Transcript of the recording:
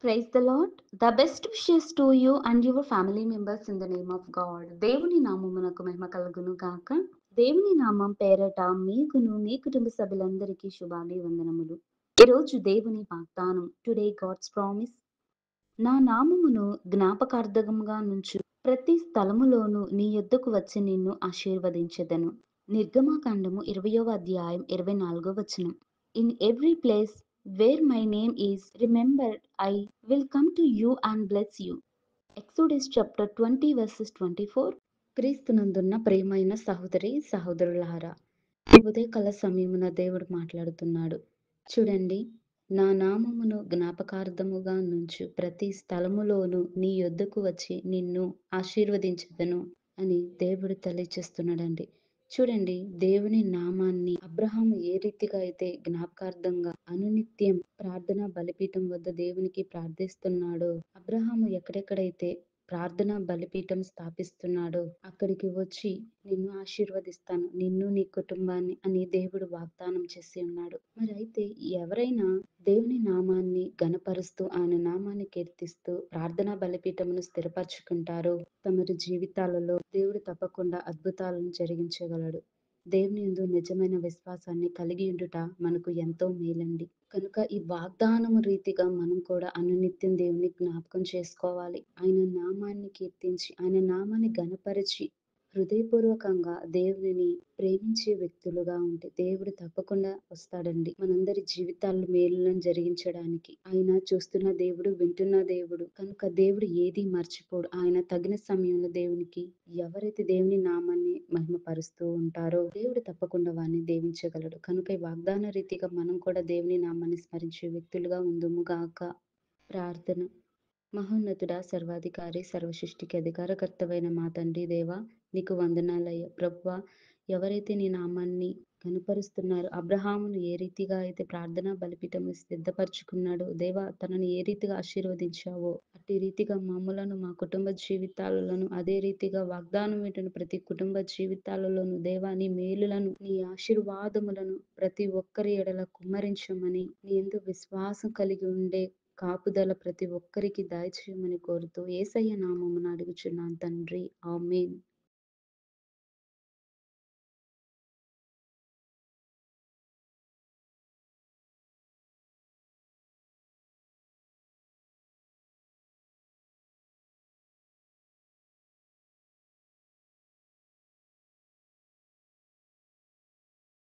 Praise the Lord. The best wishes to you and your family members in the name of God. దేవుని నామమునకు మహిమ కలుగును గాక. దేవుని నామం పేరట మీకును మీ కుటుంబ సభ్యులందరికీ శుభాలి వందనములు. ఈరోజు దేవుని వాగ్దానం, టుడే గాడ్స్ ప్రామిస్. నా నామమును జ్ఞాపకార్థముగా నుంచు ప్రతి స్థలములోను నీ యొద్దకు వచ్చి నిన్ను ఆశీర్వదించెదను. నిర్గమాకాండము 20వ అధ్యాయం 24వ వచనం. In every place where my name is remembered I will come to you and bless you. Exodus chapter 20 versus 24. క్రీస్తునందున్న ప్రియమైన సహోదరి సహోదరులారా, ఈ ఉదయకాల సమయమున దేవుడు మాట్లాడుతున్నాడు. చూడండి, నా నామమును జ్ఞాపకార్థముగా నుంచు ప్రతి స్థలములోను నీ యొద్దకు వచ్చి నిన్ను ఆశీర్వదించదను అని దేవుడు తెలియచేస్తున్నాడండి. చూడండి, దేవుని నామాన్ని అబ్రహాము ఏ రీతిగా అయితే జ్ఞాపకార్థంగా అనునిత్యం ప్రార్థనా బలిపీఠం వద్ద దేవునికి ప్రార్థిస్తున్నాడో, అబ్రహాము ఎక్కడెక్కడైతే ప్రార్థనా బలిపీఠం స్థాపిస్తున్నాడో అక్కడికి వచ్చి నిన్ను ఆశీర్వదిస్తాను, నిన్ను నీ కుటుంబాన్ని అని దేవుడు వాగ్దానం చేసి ఉన్నాడు. మరి అయితే ఎవరైనా దేవుని నామాన్ని గణపరుస్తూ ఆయన నామాన్ని కీర్తిస్తూ ప్రార్థనా బలిపీఠమును స్థిరపరచుకుంటారో తమ జీవితాలలో దేవుడు తప్పకుండా అద్భుతాలను జరిగించగలడు. దేవుని యందు నిజమైన విశ్వాసాన్ని కలిగి ఉండుట మనకు ఎంతో మేలండి. కనుక ఈ వాగ్దానము రీతిగా మనం కూడా అనునిత్యం దేవుని జ్ఞాపకం చేసుకోవాలి. ఆయన నామాన్ని కీర్తించి ఆయన నామాన్ని ఘనపరిచి హృదయపూర్వకంగా దేవునిని ప్రేమించే వ్యక్తులుగా ఉంటే దేవుడు తప్పకుండా వస్తాడండి మనందరి జీవితాల్లో మేలులను జరిగించడానికి. ఆయన చూస్తున్న దేవుడు, వింటున్న దేవుడు కనుక దేవుడు ఏది మర్చిపోడు. ఆయన తగిన సమయంలో దేవునికి ఎవరైతే దేవుని నామాన్ని మహిమపరుస్తూ ఉంటారో దేవుడు తప్పకుండా వారిని దీవించగలడు. కనుక ఈ వాగ్దాన రీతిగా మనం కూడా దేవుని నామాన్ని స్మరించే వ్యక్తులుగా ఉందుముగాక. ప్రార్థన. మహోన్నతుడా, సర్వాధికారి, సర్వసృష్టికి అధికారకర్తవైన మా తండ్రి దేవా, నీకు వందనాలయ్య. ప్రభువా, ఎవరైతే నీ నామాన్ని కనుపరుస్తున్నారో, అబ్రహామును ఏ రీతిగా అయితే ప్రార్థనా బలిపీఠం సిద్ధపరచుకున్నాడో దేవా, తనని ఏ రీతిగా ఆశీర్వదించావో అట్టి రీతిగా మమ్ములను మా కుటుంబ జీవితాలను, అదే రీతిగా వాగ్దానం వింటున్న ప్రతి కుటుంబ జీవితాలలోను దేవా, నీ మేలులను, నీ ఆశీర్వాదములను ప్రతి ఒక్కరి ఎడల కుమ్మరించమని, నీ యందు విశ్వాసం కలిగి ఉండే కాపుదల ప్రతి ఒక్కరికి దయచేయమని కోరుతూ యేసయ్య నామమున అడుగుచున్నాను తండ్రి. ఆమేన్.